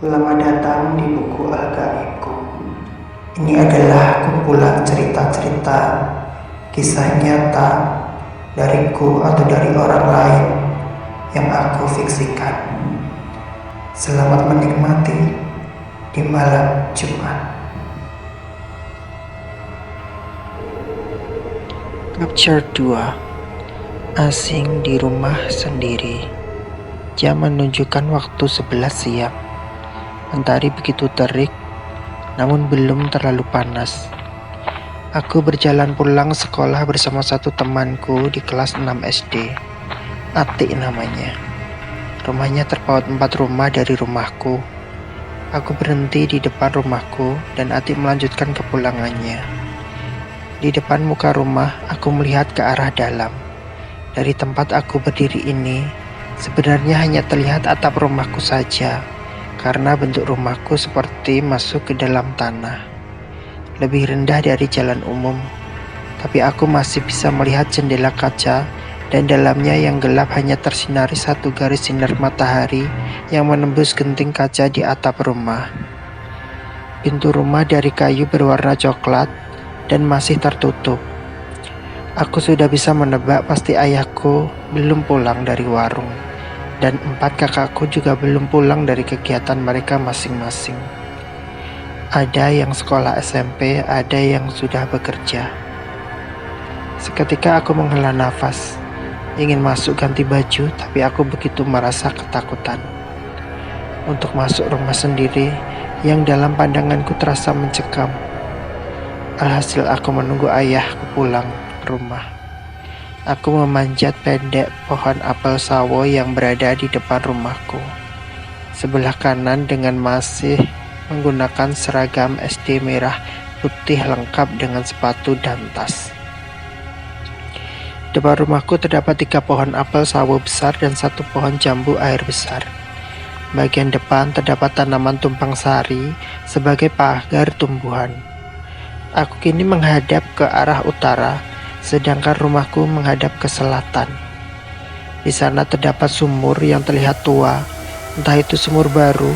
Selamat datang di buku Al-Gaibku. Ini adalah kumpulan cerita-cerita, kisah nyata dariku atau dari orang lain yang aku fiksikan. Selamat menikmati di malam Jumat. Chapter 2. Asing di rumah sendiri. Jam menunjukkan waktu 11 siang. Mentari begitu terik, namun belum terlalu panas. Aku berjalan pulang sekolah bersama satu temanku di kelas 6 SD. Atik namanya. Rumahnya terpaut 4 rumah dari rumahku. Aku berhenti di depan rumahku dan Atik melanjutkan kepulangannya. Di depan muka rumah, aku melihat ke arah dalam. Dari tempat aku berdiri ini, sebenarnya hanya terlihat atap rumahku saja, karena bentuk rumahku seperti masuk ke dalam tanah. Lebih rendah dari jalan umum, tapi aku masih bisa melihat jendela kaca dan dalamnya yang gelap hanya tersinari satu garis sinar matahari yang menembus genting kaca di atap rumah. Pintu rumah dari kayu berwarna coklat dan masih tertutup. Aku sudah bisa menebak pasti ayahku belum pulang dari warung. Dan 4 kakakku juga belum pulang dari kegiatan mereka masing-masing. Ada yang sekolah SMP, ada yang sudah bekerja. Seketika aku menghela nafas, ingin masuk ganti baju, tapi aku begitu merasa ketakutan untuk masuk rumah sendiri yang dalam pandanganku terasa mencekam. Alhasil aku menunggu ayahku pulang ke rumah. Aku memanjat pendek pohon apel sawo yang berada di depan rumahku. Sebelah kanan dengan masih menggunakan seragam SD merah putih lengkap dengan sepatu dan tas. Depan rumahku terdapat 3 pohon apel sawo besar dan 1 pohon jambu air besar. Bagian depan terdapat tanaman tumpang sari sebagai pagar tumbuhan. Aku kini menghadap ke arah utara, sedangkan rumahku menghadap ke selatan. Di sana terdapat sumur yang terlihat tua, entah itu sumur baru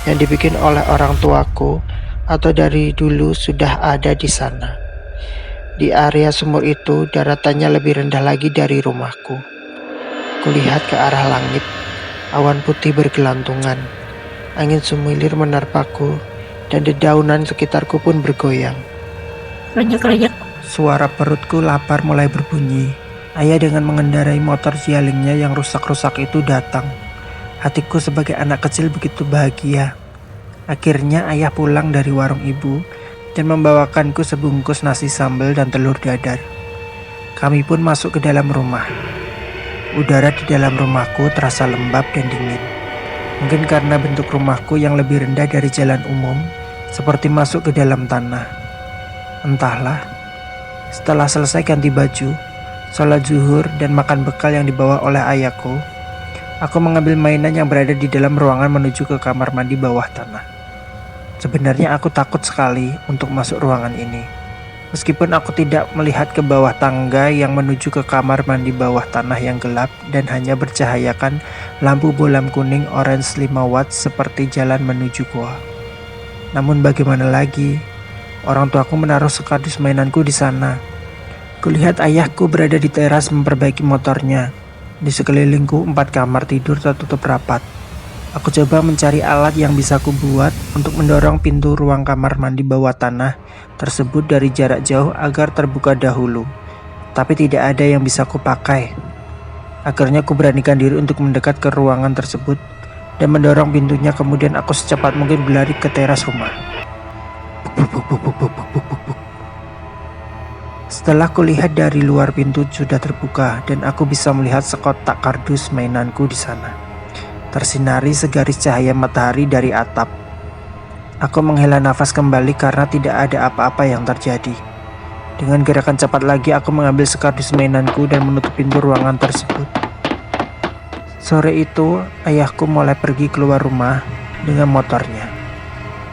yang dibikin oleh orang tuaku atau dari dulu sudah ada di sana. Di area sumur itu daratannya lebih rendah lagi dari rumahku. Kulihat ke arah langit, awan putih bergelantungan, angin semilir menerpaku, dan dedaunan sekitarku pun bergoyang. Renyek-renyek. Suara perutku lapar mulai berbunyi. Ayah dengan mengendarai motor sialingnya yang rusak-rusak itu datang. Hatiku sebagai anak kecil begitu bahagia. Akhirnya ayah pulang dari warung ibu dan membawakanku sebungkus nasi sambal dan telur dadar. Kami pun masuk ke dalam rumah. Udara di dalam rumahku terasa lembab dan dingin. Mungkin karena bentuk rumahku yang lebih rendah dari jalan umum, seperti masuk ke dalam tanah. Entahlah. Setelah selesai ganti baju, sholat zuhur, dan makan bekal yang dibawa oleh ayahku, aku mengambil mainan yang berada di dalam ruangan menuju ke kamar mandi bawah tanah. Sebenarnya aku takut sekali untuk masuk ruangan ini. Meskipun aku tidak melihat ke bawah tangga yang menuju ke kamar mandi bawah tanah yang gelap dan hanya bercahayakan lampu bolam kuning orange 5 watt seperti jalan menuju goa. Namun bagaimana lagi? Orang tuaku menaruh sekardus mainanku di sana. Kulihat ayahku berada di teras memperbaiki motornya. Di sekelilingku 4 kamar tidur tertutup rapat. Aku coba mencari alat yang bisa kubuat untuk mendorong pintu ruang kamar mandi bawah tanah tersebut dari jarak jauh agar terbuka dahulu. Tapi tidak ada yang bisa kupakai. Akhirnya kuberanikan diri untuk mendekat ke ruangan tersebut dan mendorong pintunya, kemudian aku secepat mungkin berlari ke teras rumah. Setelah kulihat dari luar, pintu sudah terbuka dan aku bisa melihat sekotak kardus mainanku di sana. Tersinari segaris cahaya matahari dari atap. Aku menghela nafas kembali karena tidak ada apa-apa yang terjadi. Dengan gerakan cepat lagi aku mengambil sekardus mainanku dan menutup pintu ruangan tersebut. Sore itu ayahku mulai pergi keluar rumah dengan motornya.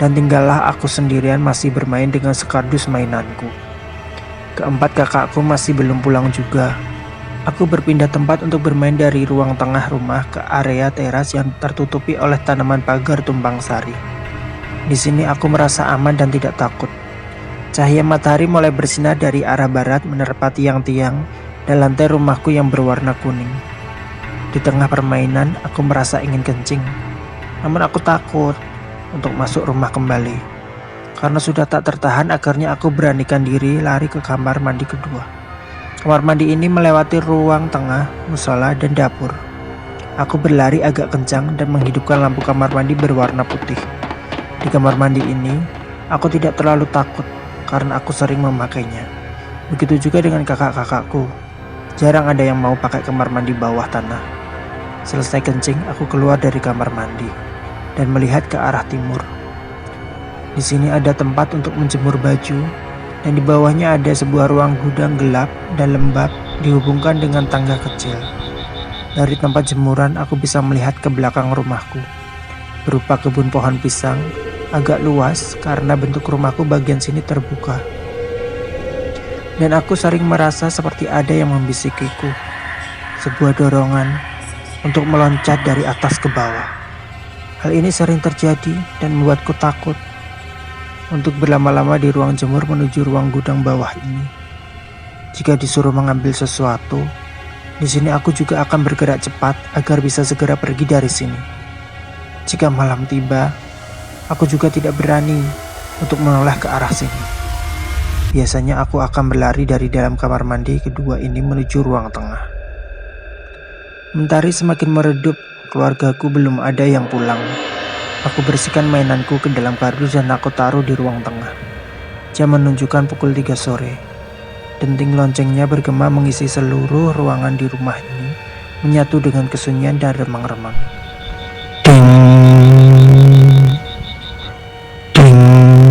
Dan tinggallah aku sendirian masih bermain dengan sekardus mainanku. Keempat kakakku masih belum pulang juga. Aku berpindah tempat untuk bermain dari ruang tengah rumah ke area teras yang tertutupi oleh tanaman pagar tumpang sari. Di sini aku merasa aman dan tidak takut. Cahaya matahari mulai bersinar dari arah barat menerpa tiang-tiang dan lantai rumahku yang berwarna kuning. Di tengah permainan, aku merasa ingin kencing. Namun aku takut untuk masuk rumah kembali. Karena sudah tak tertahan, akhirnya aku beranikan diri lari ke kamar mandi kedua. Kamar mandi ini melewati ruang tengah, musola, dan dapur. Aku berlari agak kencang dan menghidupkan lampu kamar mandi berwarna putih. Di kamar mandi ini, aku tidak terlalu takut karena aku sering memakainya. Begitu juga dengan kakak-kakakku. Jarang ada yang mau pakai kamar mandi bawah tanah. Selesai kencing, aku keluar dari kamar mandi dan melihat ke arah timur. Di sini ada tempat untuk menjemur baju, dan di bawahnya ada sebuah ruang gudang gelap dan lembab dihubungkan dengan tangga kecil. Dari tempat jemuran aku bisa melihat ke belakang rumahku, berupa kebun pohon pisang, agak luas karena bentuk rumahku bagian sini terbuka. Dan aku sering merasa seperti ada yang membisikiku, sebuah dorongan untuk meloncat dari atas ke bawah. Hal ini sering terjadi dan membuatku takut untuk berlama-lama di ruang jemur menuju ruang gudang bawah ini. Jika disuruh mengambil sesuatu, di sini aku juga akan bergerak cepat agar bisa segera pergi dari sini. Jika malam tiba, aku juga tidak berani untuk menoleh ke arah sini. Biasanya aku akan berlari dari dalam kamar mandi kedua ini menuju ruang tengah. Mentari semakin meredup, keluargaku belum ada yang pulang. Aku bersihkan mainanku ke dalam kardus dan aku taruh di ruang tengah. Jam menunjukkan pukul 3 sore. Denting loncengnya bergema mengisi seluruh ruangan di rumah ini, menyatu dengan kesunyian dan remang-remang. Ding, ding, ding.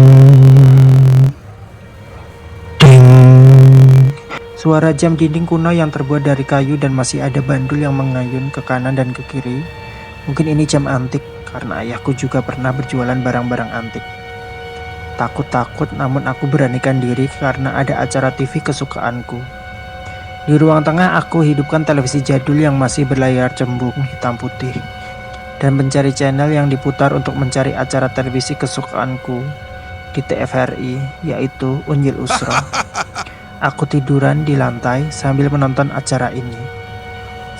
Suara jam dinding kuno yang terbuat dari kayu dan masih ada bandul yang mengayun ke kanan dan ke kiri. Mungkin ini jam antik, karena ayahku juga pernah berjualan barang-barang antik. Takut-takut namun aku beranikan diri karena ada acara TV kesukaanku. Di ruang tengah aku hidupkan televisi jadul yang masih berlayar cembung hitam putih dan mencari channel yang diputar untuk mencari acara televisi kesukaanku di TVRI, yaitu Unyil Usra. Aku tiduran di lantai sambil menonton acara ini.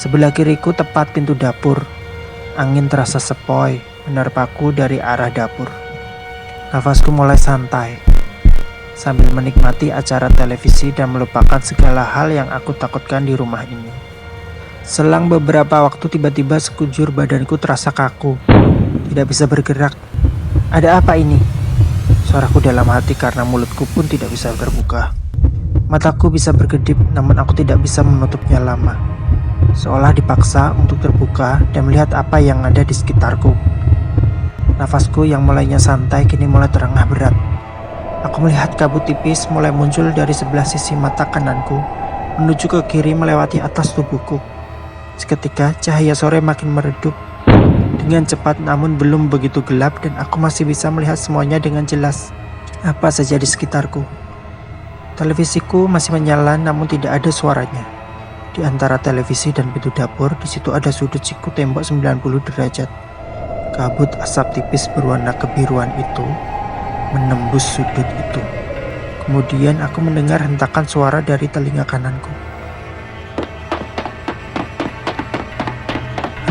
Sebelah kiriku tepat pintu dapur. Angin terasa sepoi menerpaku dari arah dapur. Nafasku mulai santai sambil menikmati acara televisi dan melupakan segala hal yang aku takutkan di rumah ini. Selang beberapa waktu tiba-tiba sekujur badanku terasa kaku, tidak bisa bergerak. Ada apa ini? Suaraku dalam hati karena mulutku pun tidak bisa terbuka. Mataku bisa berkedip namun aku tidak bisa menutupnya lama. Seolah dipaksa untuk terbuka dan melihat apa yang ada di sekitarku. Nafasku yang mulainya santai kini mulai terengah berat. Aku melihat kabut tipis mulai muncul dari sebelah sisi mata kananku menuju ke kiri melewati atas tubuhku. Seketika cahaya sore makin meredup dengan cepat namun belum begitu gelap dan aku masih bisa melihat semuanya dengan jelas apa saja di sekitarku. Televisiku masih menyala namun tidak ada suaranya. Di antara televisi dan pintu dapur, di situ ada sudut siku tembok 90 derajat. Kabut asap tipis berwarna kebiruan itu menembus sudut itu. Kemudian aku mendengar hentakan suara dari telinga kananku.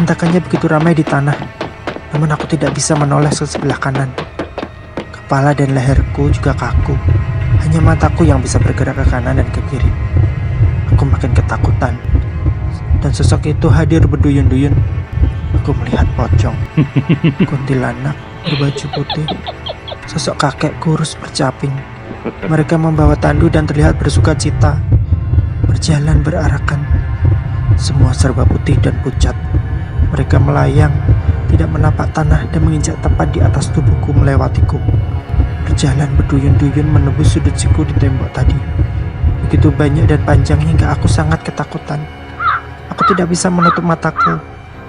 Hentakannya begitu ramai di tanah, namun aku tidak bisa menoleh ke sebelah kanan. Kepala dan leherku juga kaku, hanya mataku yang bisa bergerak ke kanan dan ke kiri. Aku makin ketakutan, dan sosok itu hadir berduyun-duyun. Aku melihat pocong, kuntilanak berbaju putih, sosok kakek kurus bercaping. Mereka membawa tandu dan terlihat bersuka cita, berjalan berarakan. Semua serba putih dan pucat. Mereka melayang, tidak menapak tanah dan menginjak tepat di atas tubuhku melewatiku. Berjalan berduyun-duyun menembus sudut siku di tembok tadi. Begitu banyak dan panjang hingga aku sangat ketakutan. Aku tidak bisa menutup mataku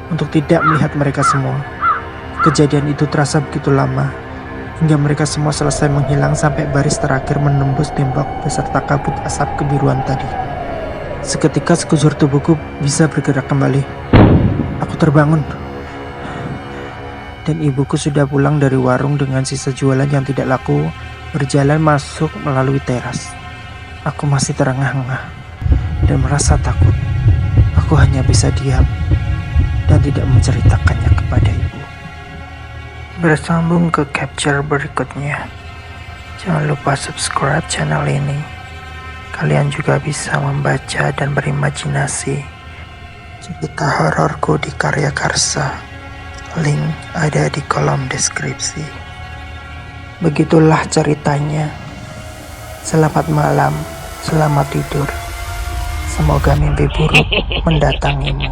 untuk tidak melihat mereka semua. Kejadian itu terasa begitu lama, hingga mereka semua selesai menghilang sampai baris terakhir menembus tembok beserta kabut asap kebiruan tadi. Seketika sekujur tubuhku bisa bergerak kembali. Aku terbangun. Dan ibuku sudah pulang dari warung dengan sisa jualan yang tidak laku, berjalan masuk melalui teras. Aku masih terengah-engah dan merasa takut. Aku hanya bisa diam dan tidak menceritakannya kepada ibu. Bersambung ke capture berikutnya. Jangan lupa subscribe channel ini. Kalian juga bisa membaca dan berimajinasi cerita hororku di Karya Karsa. Link ada di kolom deskripsi. Begitulah ceritanya. Selamat malam, selamat tidur. Semoga mimpi buruk mendatangimu.